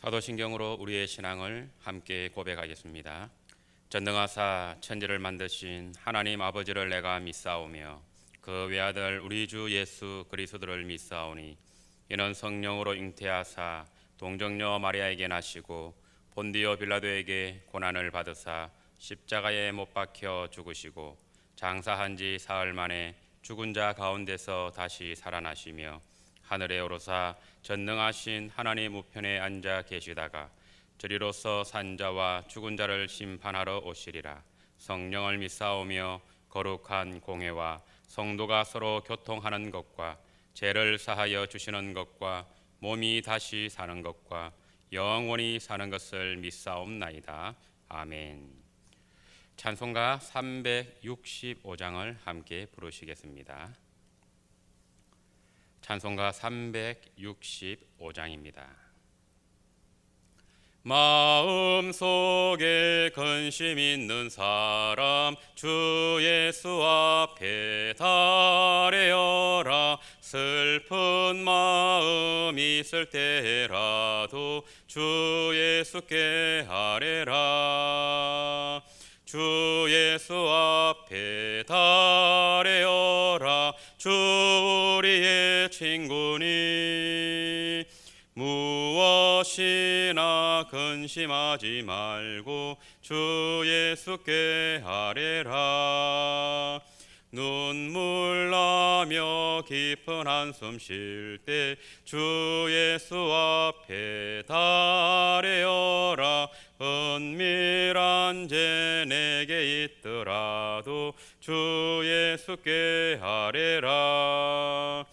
사도신경으로 우리의 신앙을 함께 고백하겠습니다. 전능하사 천지를 만드신 하나님 아버지를 내가 믿사오며 그 외아들 우리 주 예수 그리스도를 믿사오니 이는 성령으로 잉태하사 동정녀 마리아에게 나시고 본디오 빌라도에게 고난을 받으사 십자가에 못 박혀 죽으시고 장사한 지 사흘 만에 죽은 자 가운데서 다시 살아나시며 하늘에 오르사 전능하신 하나님 우편에 앉아 계시다가 저리로서 산자와 죽은 자를 심판하러 오시리라. 성령을 믿사오며 거룩한 공회와 성도가 서로 교통하는 것과 죄를 사하여 주시는 것과 몸이 다시 사는 것과 영원히 사는 것을 믿사옵나이다. 아멘. 찬송가 365장을 함께 부르시겠습니다. 찬송가 365장입니다. 마음속에 근심 있는 사람 주 예수 앞에 달래어라. 슬픈 마음 있을 때라도 주 예수께 아뢰라. 주 예수 앞에 달래어라. 주 우리의 친구니 무엇이나 근심하지 말고 주 예수께 아뢰라. 눈물 나며 깊은 한숨 쉴 때 주 예수 앞에 달래어라. 은밀한 죄 내게 있더라도 주 예수께 아뢰라.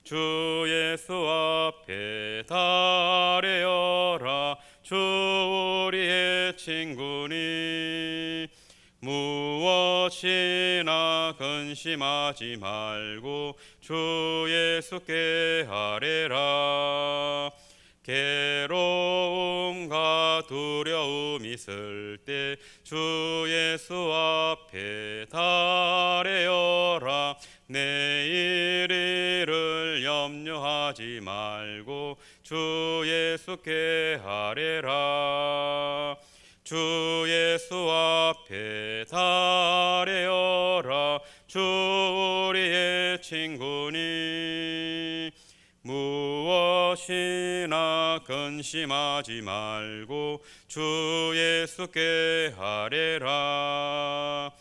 주 예수 앞에 달래어라. 주 우리의 친구니 무엇이나 근심하지 말고 주 예수께 아뢰라. 괴로움과 두려움 있을 때 주 예수 앞에 달래어라. 내일 일을 염려하지 말고 주 예수께 아뢰라. 주 예수 앞에 달래어라. 주 우리의 친구니 무엇이나 근심하지 말고 주 예수께 아뢰라.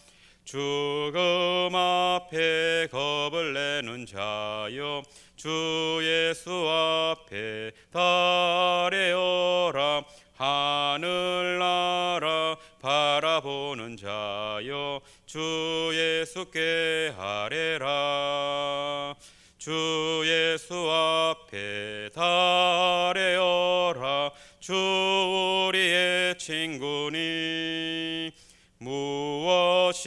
죽음 앞에 겁을 내는 자여 주 예수 앞에 달래어라. 하늘나라 바라보는 자여 주 예수께 아뢰라. 주 예수 앞에 달래어라. 주 우리의 친구니 무엇이나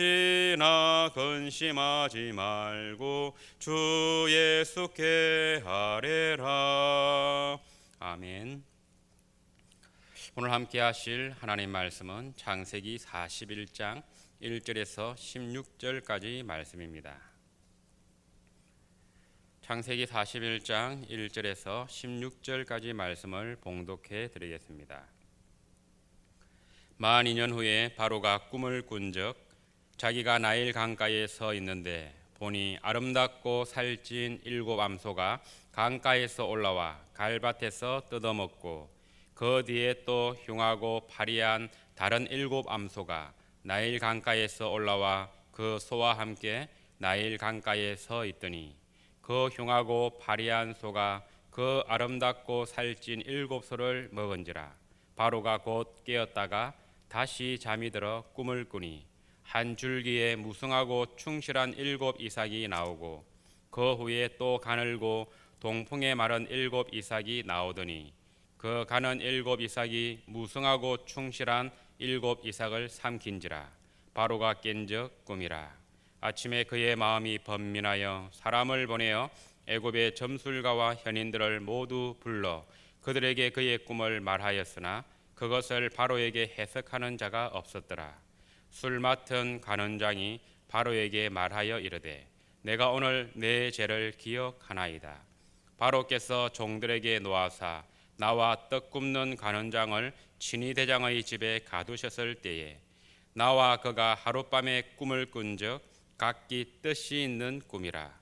근심하지 말고 주 예수께 아뢰라. 아멘. 오늘 함께 하실 하나님 말씀은 창세기 41장 1절에서 16절까지 말씀입니다. 창세기 41장 1절에서 16절까지 말씀을 봉독해 드리겠습니다. 만 2년 후에 바로가 꿈을 꾼적 자기가 나일 강가에 서 있는데 보니 아름답고 살찐 7 암소가 강가에서 올라와 갈밭에서 뜯어먹고 그 뒤에 또 흉하고 파리한 다른 7 암소가 나일 강가에서 올라와 그 소와 함께 나일 강가에 서 있더니 그 흉하고 파리한 소가 그 아름답고 살찐 7 소를 먹은지라. 바로가 곧 깨었다가 다시 잠이 들어 꿈을 꾸니 한 줄기에 무성하고 충실한 7 이삭이 나오고 그 후에 또 가늘고 동풍에 마른 7 이삭이 나오더니 그 가는 7 이삭이 무성하고 충실한 7 이삭을 삼킨지라. 바로가 깬적 꿈이라. 아침에 그의 마음이 번민하여 사람을 보내어 애굽의 점술가와 현인들을 모두 불러 그들에게 그의 꿈을 말하였으나 그것을 바로에게 해석하는 자가 없었더라. 술 맡은 간원장이 바로에게 말하여 이르되 내가 오늘 내 죄를 기억하나이다. 바로께서 종들에게 놓아사 나와 떡 굽는 간원장을 친위 대장의 집에 가두셨을 때에 나와 그가 하룻밤에 꿈을 꾼적 각기 뜻이 있는 꿈이라.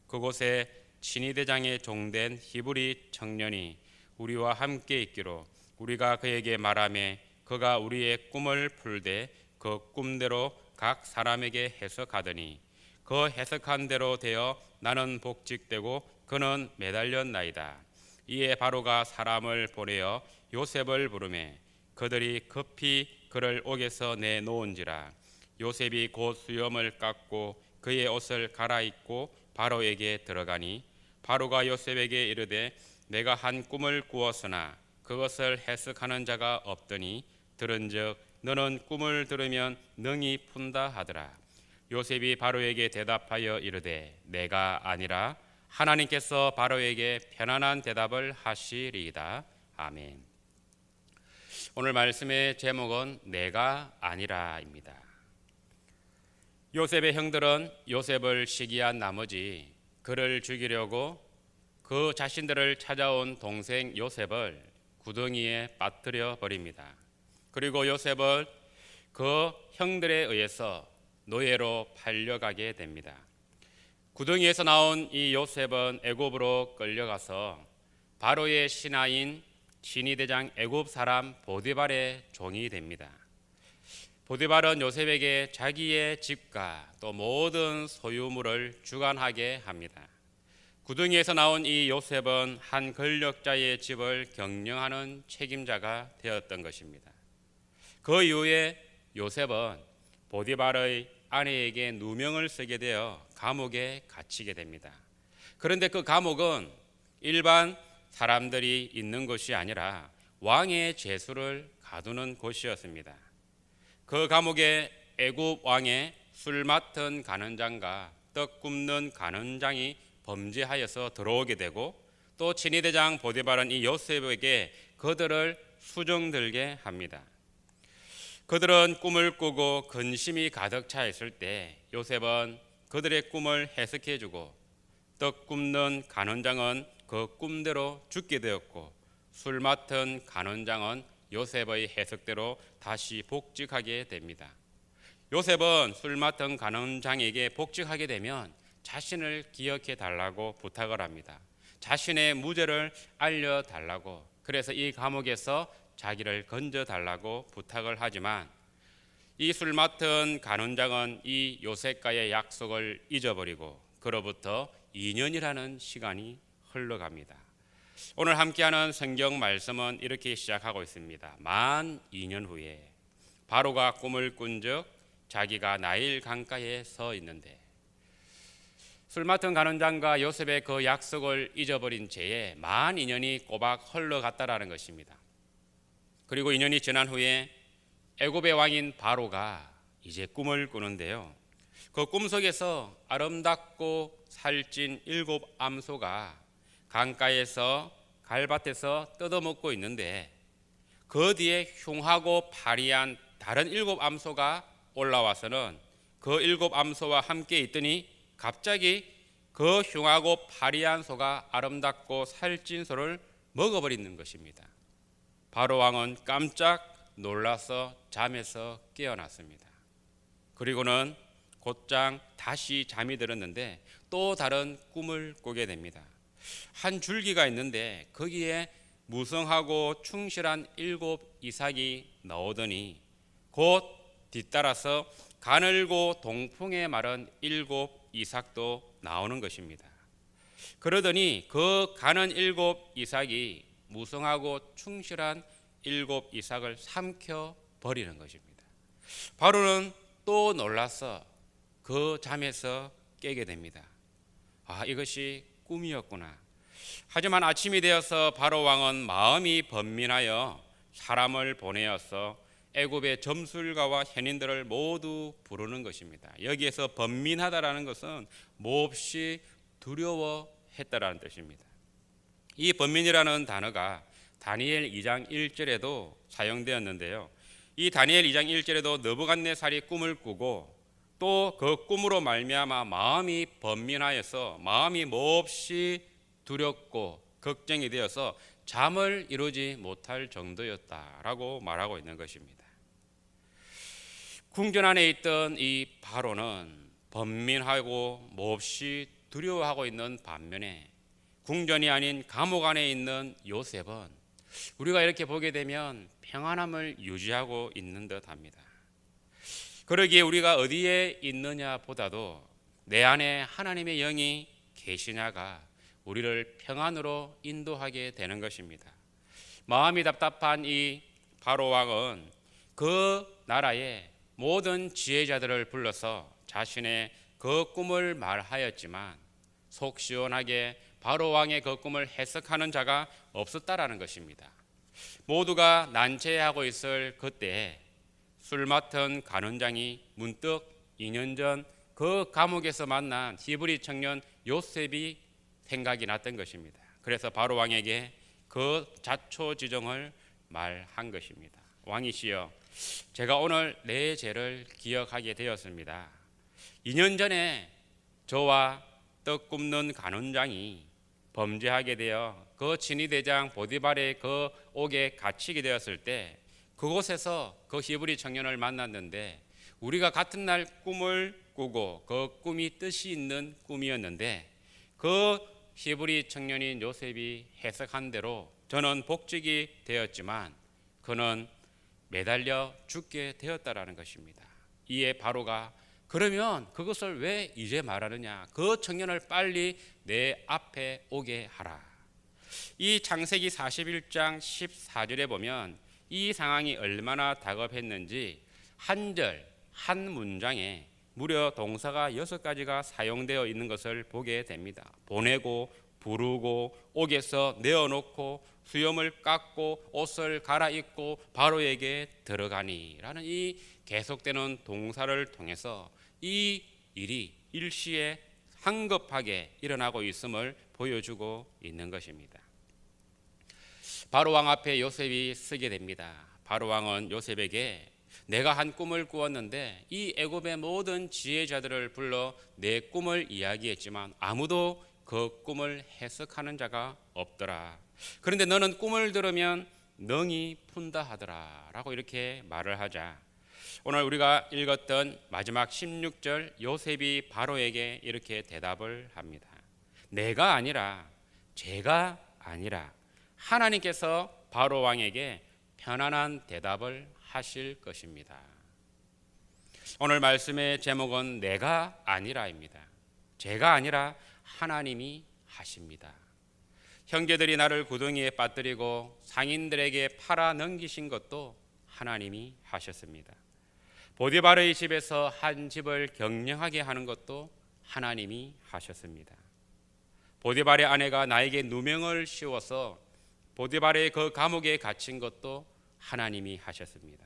그곳에 친위 대장의 종된 히브리 청년이 우리와 함께 있기로 우리가 그에게 말하매 그가 우리의 꿈을 풀되 그 꿈대로 각 사람에게 해석하더니 그 해석한 대로 되어 나는 복직되고 그는 매달렸나이다. 이에 바로가 사람을 보내어 요셉을 부르매 그들이 급히 그를 옥에서 내놓은지라. 요셉이 곧 수염을 깎고 그의 옷을 갈아입고 바로에게 들어가니 바로가 요셉에게 이르되 내가 한 꿈을 꾸었으나 그것을 해석하는 자가 없더니 들은즉 너는 꿈을 들으면 능히 푼다 하더라. 요셉이 바로에게 대답하여 이르되 내가 아니라 하나님께서 바로에게 편안한 대답을 하시리이다. 아멘. 오늘 말씀의 제목은 내가 아니라입니다. 요셉의 형들은 요셉을 시기한 나머지 그를 죽이려고 그 자신들을 찾아온 동생 요셉을 구덩이에 빠뜨려 버립니다. 그리고 요셉은 그 형들에 의해서 노예로 팔려가게 됩니다. 구덩이에서 나온 이 요셉은 애굽으로 끌려가서 바로의 신하인 친위 대장 애굽 사람 보디발의 종이 됩니다. 보디발은 요셉에게 자기의 집과 또 모든 소유물을 주관하게 합니다. 구덩이에서 나온 이 요셉은 한 권력자의 집을 경영하는 책임자가 되었던 것입니다. 그 이후에 요셉은 보디발의 아내에게 누명을 쓰게 되어 감옥에 갇히게 됩니다. 그런데 그 감옥은 일반 사람들이 있는 곳이 아니라 왕의 제수를 가두는 곳이었습니다. 그 감옥에 애굽 왕의 술 맡은 간원장과 떡 굽는 간원장이 범죄하여서 들어오게 되고 또 친위 대장 보디발은 이 요셉에게 그들을 수종들게 합니다. 그들은 꿈을 꾸고 근심이 가득 차 있을 때 요셉은 그들의 꿈을 해석해주고 떡 굽는 간원장은 그 꿈대로 죽게 되었고 술 맡은 간원장은 요셉의 해석대로 다시 복직하게 됩니다. 요셉은 술 맡은 간원장에게 복직하게 되면 자신을 기억해 달라고 부탁을 합니다. 자신의 무죄를 알려달라고, 그래서 이 감옥에서 자기를 건져달라고 부탁을 하지만 이 술 맡은 간원장은 이 요셉과의 약속을 잊어버리고 그로부터 2년이라는 시간이 흘러갑니다. 오늘 함께하는 성경 말씀은 이렇게 시작하고 있습니다. 만 2년 후에 바로가 꿈을 꾼적 자기가 나일 강가에 서 있는데, 술 맡은 간원장과 요셉의 그 약속을 잊어버린 채에 만 2년이 꼬박 흘러갔다라는 것입니다. 그리고 2년이 지난 후에 애굽의 왕인 바로가 이제 꿈을 꾸는데요. 그 꿈 속에서 아름답고 살찐 7 암소가 강가에서 갈밭에서 뜯어먹고 있는데 그 뒤에 흉하고 파리한 다른 7 암소가 올라와서는 그 7 암소와 함께 있더니 갑자기 그 흉하고 파리한 소가 아름답고 살찐 소를 먹어버리는 것입니다. 바로 왕은 깜짝 놀라서 잠에서 깨어났습니다. 그리고는 곧장 다시 잠이 들었는데 또 다른 꿈을 꾸게 됩니다. 한 줄기가 있는데 거기에 무성하고 충실한 7 이삭이 나오더니 곧 뒤따라서 가늘고 동풍에 마른 7 이삭도 나오는 것입니다. 그러더니 그 가는 7 이삭이 무성하고 충실한 7 이삭을 삼켜 버리는 것입니다. 바로는 또 놀라서 그 잠에서 깨게 됩니다. 이것이 꿈이었구나. 하지만 아침이 되어서 바로 왕은 마음이 번민하여 사람을 보내어서 애굽의 점술가와 현인들을 모두 부르는 것입니다. 여기에서 번민하다라는 것은 몹시 두려워했다라는 뜻입니다. 이 번민이라는 단어가 다니엘 2장 1절에도 사용되었는데요. 이 다니엘 2장 1절에도 느부갓네살이 꿈을 꾸고 또 그 꿈으로 말미암아 마음이 번민하여서 마음이 몹시 두렵고 걱정이 되어서 잠을 이루지 못할 정도였다라고 말하고 있는 것입니다. 궁전 안에 있던 이 바로는 번민하고 몹시 두려워하고 있는 반면에 궁전이 아닌 감옥 안에 있는 요셉은 우리가 이렇게 보게 되면 평안함을 유지하고 있는 듯합니다. 그러기에 우리가 어디에 있느냐 보다도 내 안에 하나님의 영이 계시냐가 우리를 평안으로 인도하게 되는 것입니다. 마음이 답답한 이 바로 왕은 그 나라의 모든 지혜자들을 불러서 자신의 그 꿈을 말하였지만 속 시원하게 바로 왕의 그 꿈을 해석하는 자가 없었다라는 것입니다. 모두가 난처해하고 있을 그때에 술 맡은 간원장이 문득 2년 전 그 감옥에서 만난 히브리 청년 요셉이 생각이 났던 것입니다. 그래서 바로 왕에게 그 자초지종을 말한 것입니다. 왕이시여, 제가 오늘 내 죄를 기억하게 되었습니다. 2년 전에 저와 떡 굽는 간원장이 범죄하게 되어 그 친위대장 보디발의 그 옥에 갇히게 되었을 때 그곳에서 그 히브리 청년을 만났는데 우리가 같은 날 꿈을 꾸고 그 꿈이 뜻이 있는 꿈이었는데 그 히브리 청년인 요셉이 해석한 대로 저는 복직이 되었지만 그는 매달려 죽게 되었다라는 것입니다. 이에 바로가 그러면 그것을 왜 이제 말하느냐? 그 청년을 빨리 내 앞에 오게 하라. 이 창세기 41장 14절에 보면 이 상황이 얼마나 다급했는지 한 절, 한 문장에 무려 동사가 6가지가 사용되어 있는 것을 보게 됩니다. 보내고, 부르고, 옥에서 내어놓고, 수염을 깎고, 옷을 갈아입고 바로에게 들어가니 라는 이 계속되는 동사를 통해서 이 일이 일시에 황급하게 일어나고 있음을 보여주고 있는 것입니다. 바로 왕 앞에 요셉이 서게 됩니다. 바로 왕은 요셉에게 내가 한 꿈을 꾸었는데 이 애굽의 모든 지혜자들을 불러 내 꿈을 이야기했지만 아무도 그 꿈을 해석하는 자가 없더라. 그런데 너는 꿈을 들으면 능히 푼다 하더라 라고 이렇게 말을 하자 오늘 우리가 읽었던 마지막 16절 요셉이 바로에게 이렇게 대답을 합니다. 내가 아니라 제가 아니라 하나님께서 바로 왕에게 편안한 대답을 하실 것입니다. 오늘 말씀의 제목은 내가 아니라입니다. 제가 아니라 하나님이 하십니다. 형제들이 나를 구덩이에 빠뜨리고 상인들에게 팔아 넘기신 것도 하나님이 하셨습니다. 보디발의 집에서 한 집을 경영하게 하는 것도 하나님이 하셨습니다. 보디발의 아내가 나에게 누명을 씌워서 보디발의 그 감옥에 갇힌 것도 하나님이 하셨습니다.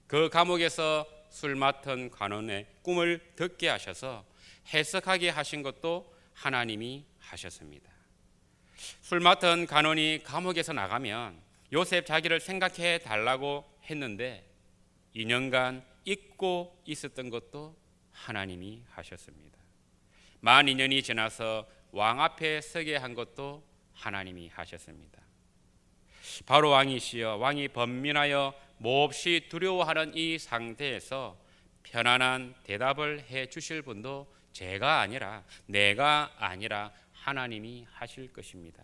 그 감옥에서 술 맡은 간원의 꿈을 듣게 하셔서 해석하게 하신 것도 하나님이 하셨습니다. 술 맡은 간원이 감옥에서 나가면 요셉 자기를 생각해 달라고 했는데 2년간 잊고 있었던 것도 하나님이 하셨습니다. 만 2년이 지나서 왕 앞에 서게 한 것도 하나님이 하셨습니다. 바로 왕이시여 왕이 번민하여 몹시 두려워하는 이 상태에서 편안한 대답을 해 주실 분도 제가 아니라 내가 아니라 하나님이 하실 것입니다.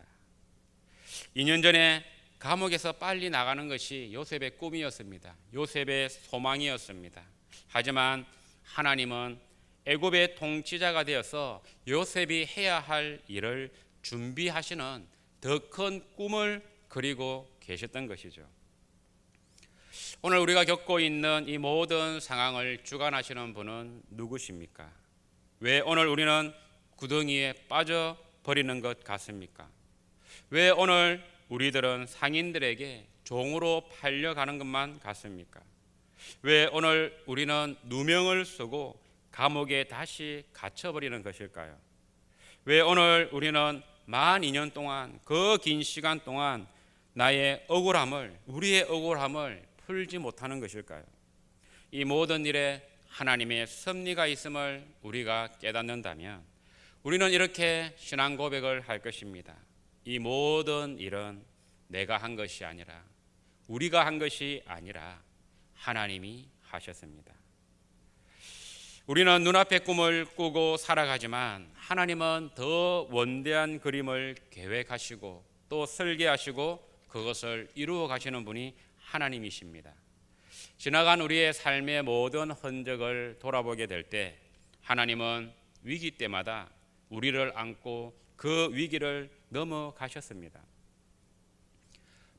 2년 전에 감옥에서 빨리 나가는 것이 요셉의 꿈이었습니다. 요셉의 소망이었습니다. 하지만 하나님은 애굽의 통치자가 되어서 요셉이 해야 할 일을 준비하시는 더 큰 꿈을 그리고 계셨던 것이죠. 오늘 우리가 겪고 있는 이 모든 상황을 주관하시는 분은 누구십니까? 왜 오늘 우리는 구덩이에 빠져버리는 것 같습니까? 왜 오늘 우리들은 상인들에게 종으로 팔려가는 것만 같습니까? 왜 오늘 우리는 누명을 쓰고 감옥에 다시 갇혀버리는 것일까요? 왜 오늘 우리는 만 2년 동안 그 긴 시간 동안 우리의 억울함을 풀지 못하는 것일까요? 이 모든 일에 하나님의 섭리가 있음을 우리가 깨닫는다면 우리는 이렇게 신앙 고백을 할 것입니다. 이 모든 일은 내가 한 것이 아니라, 우리가 한 것이 아니라 하나님이 하셨습니다. 우리는 눈앞의 꿈을 꾸고 살아가지만 하나님은 더 원대한 그림을 계획하시고 또 설계하시고 그것을 이루어 가시는 분이 하나님이십니다. 지나간 우리의 삶의 모든 흔적을 돌아보게 될 때 하나님은 위기 때마다 우리를 안고 그 위기를 넘어가셨습니다.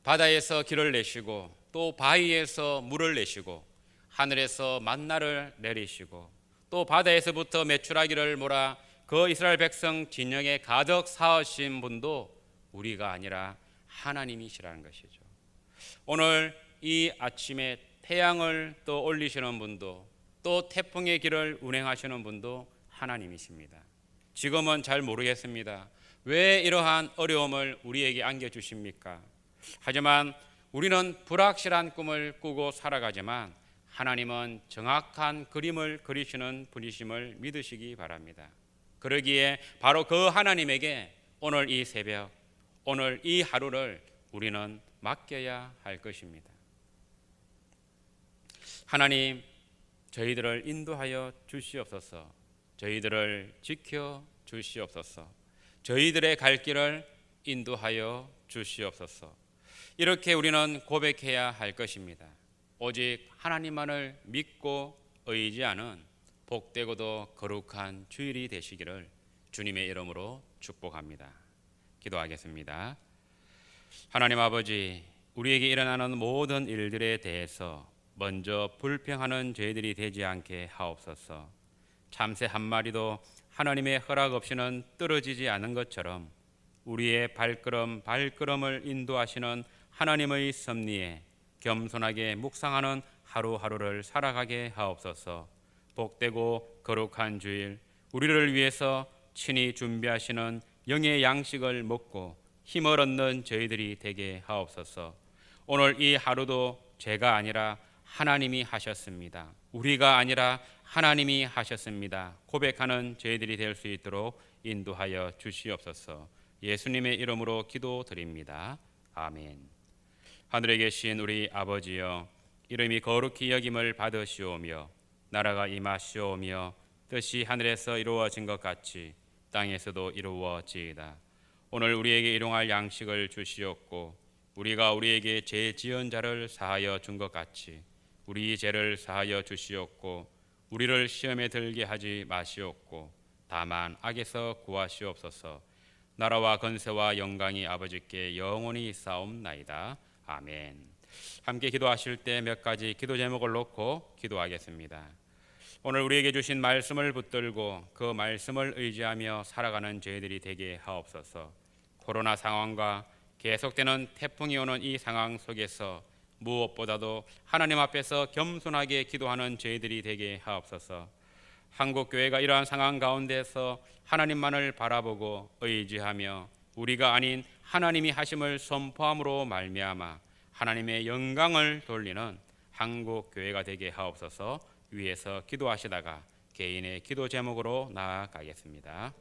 바다에서 길을 내시고 또 바위에서 물을 내시고 하늘에서 만나를 내리시고 또 바다에서부터 메추라기를 몰아 그 이스라엘 백성 진영에 가득 쌓으신 분도 우리가 아니라 하나님이시라는 것이죠. 오늘 이 아침에 태양을 또 올리시는 분도 또 태풍의 길을 운행하시는 분도 하나님이십니다. 지금은 잘 모르겠습니다. 왜 이러한 어려움을 우리에게 안겨주십니까? 하지만 우리는 불확실한 꿈을 꾸고 살아가지만 하나님은 정확한 그림을 그리시는 분이심을 믿으시기 바랍니다. 그러기에 바로 그 하나님에게 오늘 이 새벽, 오늘 이 하루를 우리는 맡겨야 할 것입니다. 하나님, 저희들을 인도하여 주시옵소서. 저희들을 지켜 주시옵소서. 저희들의 갈 길을 인도하여 주시옵소서. 이렇게 우리는 고백해야 할 것입니다. 오직 하나님만을 믿고 의지하는 복되고도 거룩한 주일이 되시기를 주님의 이름으로 축복합니다. 기도하겠습니다. 하나님 아버지, 우리에게 일어나는 모든 일들에 대해서 먼저 불평하는 죄들이 되지 않게 하옵소서. 참새 한 마리도 하나님의 허락 없이는 떨어지지 않은 것처럼 우리의 발걸음을 인도하시는 하나님의 섭리에 겸손하게 묵상하는 하루하루를 살아가게 하옵소서. 복되고 거룩한 주일, 우리를 위해서 친히 준비하시는 영의 양식을 먹고 힘을 얻는 저희들이 되게 하옵소서. 오늘 이 하루도 제가 아니라 하나님이 하셨습니다. 우리가 아니라 하나님이 하셨습니다. 고백하는 저희들이 될 수 있도록 인도하여 주시옵소서. 예수님의 이름으로 기도드립니다. 아멘. 하늘에 계신 우리 아버지여, 이름이 거룩히 여김을 받으시오며 나라가 임하시오며 뜻이 하늘에서 이루어진 것 같이 땅에서도 이루어지이다. 오늘 우리에게 일용할 양식을 주시옵고 우리가 우리에게 죄 지은 자를 사하여 준 것 같이 우리 죄를 사하여 주시옵고 우리를 시험에 들게 하지 마시옵고 다만 악에서 구하시옵소서. 나라와 권세와 영광이 아버지께 영원히 있사옵나이다. 아멘. 함께 기도하실 때 몇 가지 기도 제목을 놓고 기도하겠습니다. 오늘 우리에게 주신 말씀을 붙들고 그 말씀을 의지하며 살아가는 저희들이 되게 하옵소서. 코로나 상황과 계속되는 태풍이 오는 이 상황 속에서 무엇보다도 하나님 앞에서 겸손하게 기도하는 저희들이 되게 하옵소서. 한국교회가 이러한 상황 가운데서 하나님만을 바라보고 의지하며 우리가 아닌 하나님이 하심을 선포함으로 말미암아 하나님의 영광을 돌리는 한국교회가 되게 하옵소서. 위에서 기도하시다가 개인의 기도 제목으로 나아가겠습니다.